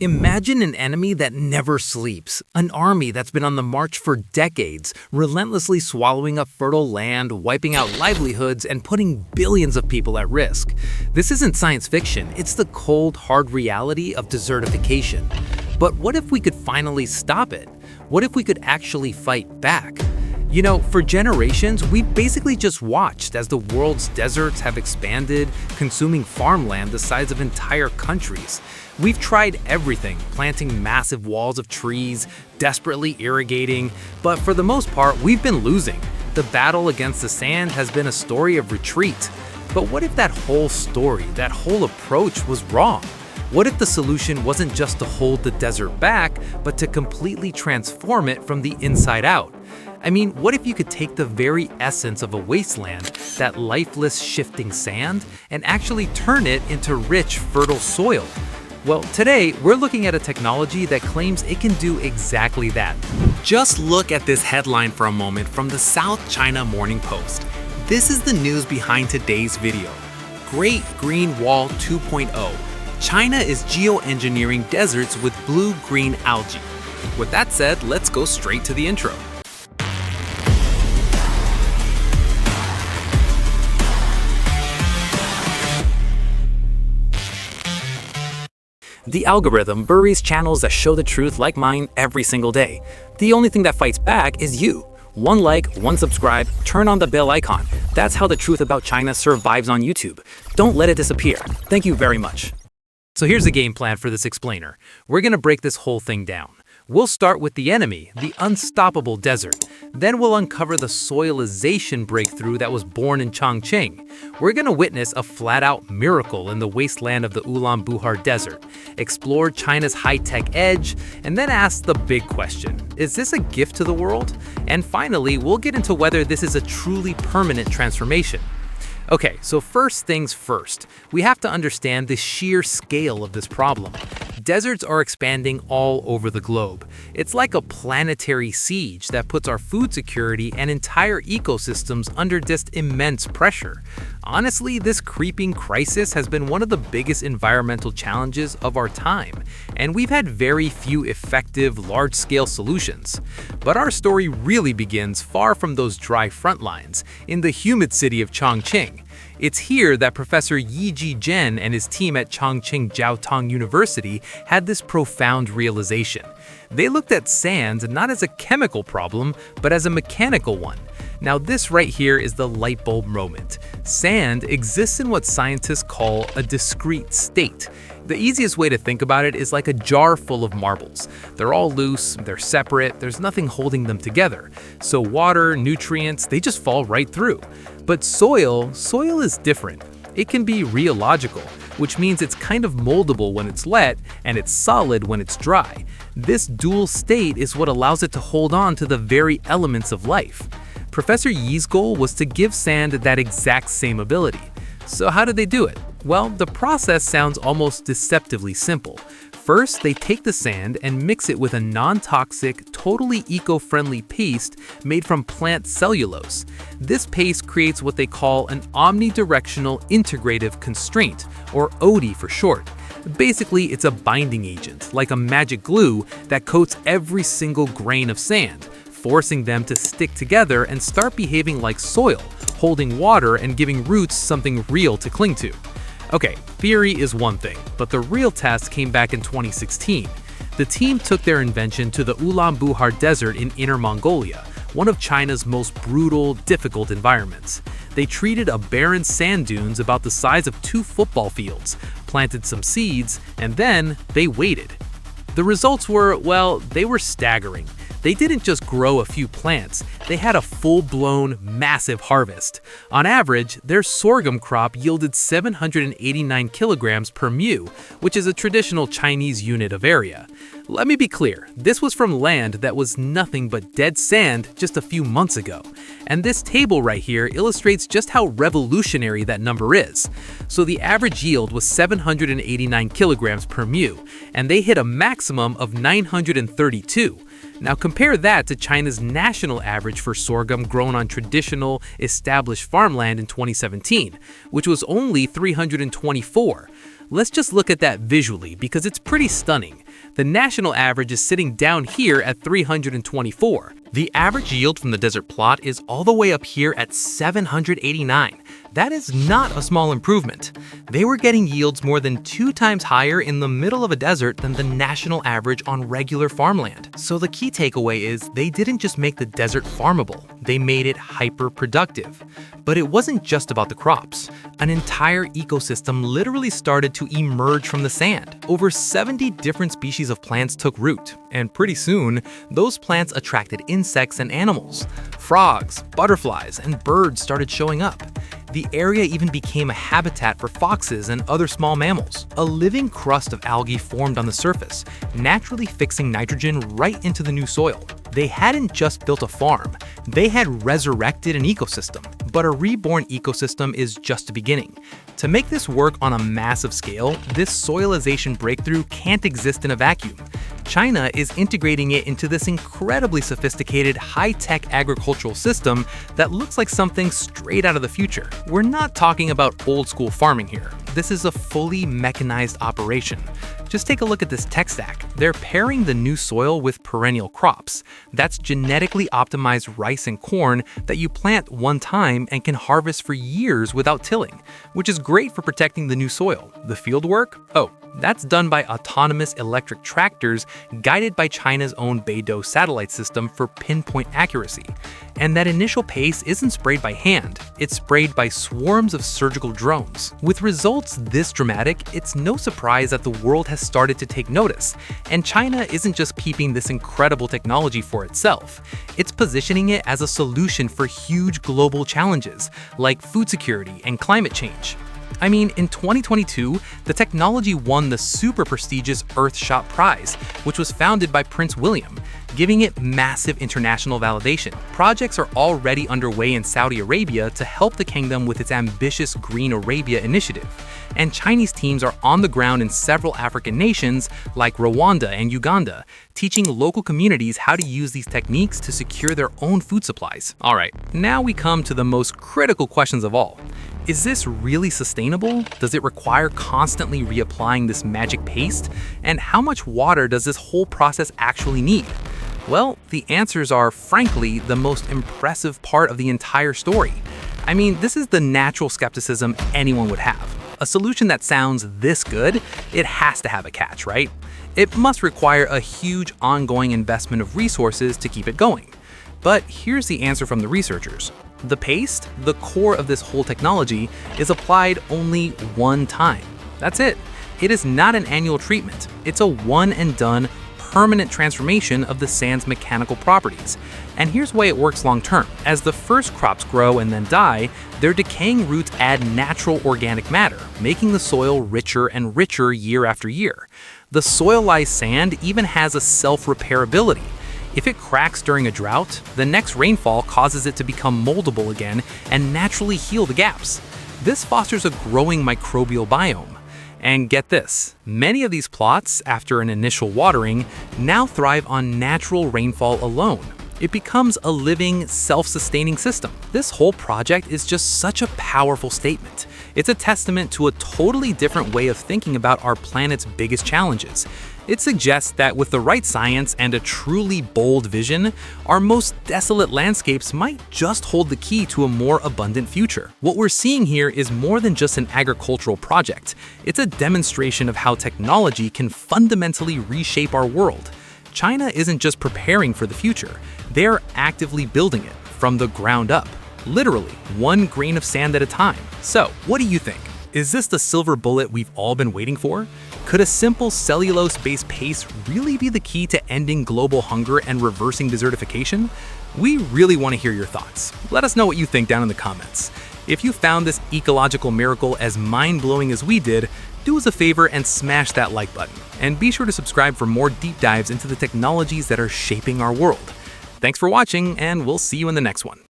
Imagine an enemy that never sleeps, an army that's been on the march for decades, relentlessly swallowing up fertile land, wiping out livelihoods, and putting billions of people at risk. This isn't science fiction, it's the cold, hard reality of desertification. But what if we could finally stop it? What if we could actually fight back? You know, for generations, we've basically just watched as the world's deserts have expanded, consuming farmland the size of entire countries. We've tried everything, planting massive walls of trees, desperately irrigating, but for the most part, we've been losing. The battle against the sand has been a story of retreat. But what if that whole story, that whole approach was wrong? What if the solution wasn't just to hold the desert back, but to completely transform it from the inside out? I mean, what if you could take the very essence of a wasteland, that lifeless shifting sand, and actually turn it into rich, fertile soil? Well, today, we're looking at a technology that claims it can do exactly that. Just look at this headline for a moment from the South China Morning Post. This is the news behind today's video. Great Green Wall 2.0. China is geoengineering deserts with blue-green algae. With that said, let's go straight to the intro. The algorithm buries channels that show the truth like mine every single day. The only thing that fights back is you. One like, one subscribe, turn on the bell icon. That's how the truth about China survives on YouTube. Don't let it disappear. Thank you very much. So here's the game plan for this explainer. We're gonna break this whole thing down. We'll start with the enemy, the unstoppable desert. Then we'll uncover the soilization breakthrough that was born in Chongqing. We're gonna witness a flat-out miracle in the wasteland of the Ulan Buhar Desert, explore China's high-tech edge, and then ask the big question, is this a gift to the world? And finally, we'll get into whether this is a truly permanent transformation. Okay, so first things first, we have to understand the sheer scale of this problem. Deserts are expanding all over the globe. It's like a planetary siege that puts our food security and entire ecosystems under just immense pressure. Honestly, this creeping crisis has been one of the biggest environmental challenges of our time, and we've had very few effective, large-scale solutions. But our story really begins far from those dry front lines, in the humid city of Chongqing. It's here that Professor Yiji Zhen and his team at Chongqing Jiaotong University had this profound realization. They looked at sand not as a chemical problem, but as a mechanical one. Now this right here is the light bulb moment. Sand exists in what scientists call a discrete state. The easiest way to think about it is like a jar full of marbles. They're all loose, they're separate, there's nothing holding them together. So water, nutrients, they just fall right through. But soil is different. It can be rheological, which means it's kind of moldable when it's wet and it's solid when it's dry. This dual state is what allows it to hold on to the very elements of life. Professor Yi's goal was to give sand that exact same ability. So how did they do it? Well, the process sounds almost deceptively simple. First, they take the sand and mix it with a non-toxic, totally eco-friendly paste made from plant cellulose. This paste creates what they call an omnidirectional integrative constraint, or OD for short. Basically, it's a binding agent, like a magic glue, that coats every single grain of sand, forcing them to stick together and start behaving like soil, holding water and giving roots something real to cling to. Okay, theory is one thing, but the real test came back in 2016. The team took their invention to the Ulan Buhar Desert in Inner Mongolia, one of China's most brutal, difficult environments. They treated a barren sand dunes about the size of 2 football fields, planted some seeds, and then they waited. The results were, well, they were staggering. They didn't just grow a few plants, they had a full-blown, massive harvest. On average, their sorghum crop yielded 789 kilograms per mu, which is a traditional Chinese unit of area. Let me be clear, this was from land that was nothing but dead sand just a few months ago. And this table right here illustrates just how revolutionary that number is. So the average yield was 789 kilograms per mu, and they hit a maximum of 932. Now compare that to China's national average for sorghum grown on traditional, established farmland in 2017, which was only 324. Let's just look at that visually because it's pretty stunning. The national average is sitting down here at 324. The average yield from the desert plot is all the way up here at 789. That is not a small improvement. They were getting yields more than 2 times higher in the middle of a desert than the national average on regular farmland. So the key takeaway is they didn't just make the desert farmable, they made it hyper-productive. But it wasn't just about the crops. An entire ecosystem literally started to emerge from the sand. Over 70 different species of plants took root, and pretty soon, those plants attracted insects and animals. Frogs, butterflies, and birds started showing up. The area even became a habitat for foxes and other small mammals. A living crust of algae formed on the surface, naturally fixing nitrogen right into the new soil. They hadn't just built a farm, they had resurrected an ecosystem. But a reborn ecosystem is just a beginning. To make this work on a massive scale, this soilization breakthrough can't exist in a vacuum. China is integrating it into this incredibly sophisticated, high-tech agricultural system that looks like something straight out of the future. We're not talking about old-school farming here. This is a fully mechanized operation. Just take a look at this tech stack. They're pairing the new soil with perennial crops. That's genetically optimized rice and corn that you plant one time and can harvest for years without tilling, which is great for protecting the new soil. The field work? Oh, that's done by autonomous electric tractors guided by China's own Beidou satellite system for pinpoint accuracy. And that initial pace isn't sprayed by hand, it's sprayed by swarms of surgical drones. With results this dramatic, it's no surprise that the world has started to take notice. And China isn't just keeping this incredible technology for itself, it's positioning it as a solution for huge global challenges like food security and climate change. I mean, in 2022, the technology won the super prestigious Earthshot Prize, which was founded by Prince William, giving it massive international validation. Projects are already underway in Saudi Arabia to help the kingdom with its ambitious Green Arabia initiative. And Chinese teams are on the ground in several African nations like Rwanda and Uganda, teaching local communities how to use these techniques to secure their own food supplies. All right, now we come to the most critical questions of all. Is this really sustainable? Does it require constantly reapplying this magic paste? And how much water does this whole process actually need? Well, the answers are, frankly, the most impressive part of the entire story. I mean, this is the natural skepticism anyone would have. A solution that sounds this good, it has to have a catch, right? It must require a huge ongoing investment of resources to keep it going. But here's the answer from the researchers. The paste, the core of this whole technology, is applied only one time. That's it. It is not an annual treatment. It's a one-and-done, permanent transformation of the sand's mechanical properties. And here's why it works long-term. As the first crops grow and then die, their decaying roots add natural organic matter, making the soil richer and richer year after year. The soilized sand even has a self-repairability. If it cracks during a drought, the next rainfall causes it to become moldable again and naturally heal the gaps. This fosters a growing microbial biome. And get this, many of these plots, after an initial watering, now thrive on natural rainfall alone. It becomes a living, self-sustaining system. This whole project is just such a powerful statement. It's a testament to a totally different way of thinking about our planet's biggest challenges. It suggests that with the right science and a truly bold vision, our most desolate landscapes might just hold the key to a more abundant future. What we're seeing here is more than just an agricultural project. It's a demonstration of how technology can fundamentally reshape our world. China isn't just preparing for the future, they're actively building it from the ground up. Literally, one grain of sand at a time. So, what do you think? Is this the silver bullet we've all been waiting for? Could a simple cellulose-based paste really be the key to ending global hunger and reversing desertification? We really want to hear your thoughts. Let us know what you think down in the comments. If you found this ecological miracle as mind-blowing as we did, do us a favor and smash that like button. And be sure to subscribe for more deep dives into the technologies that are shaping our world. Thanks for watching, and we'll see you in the next one.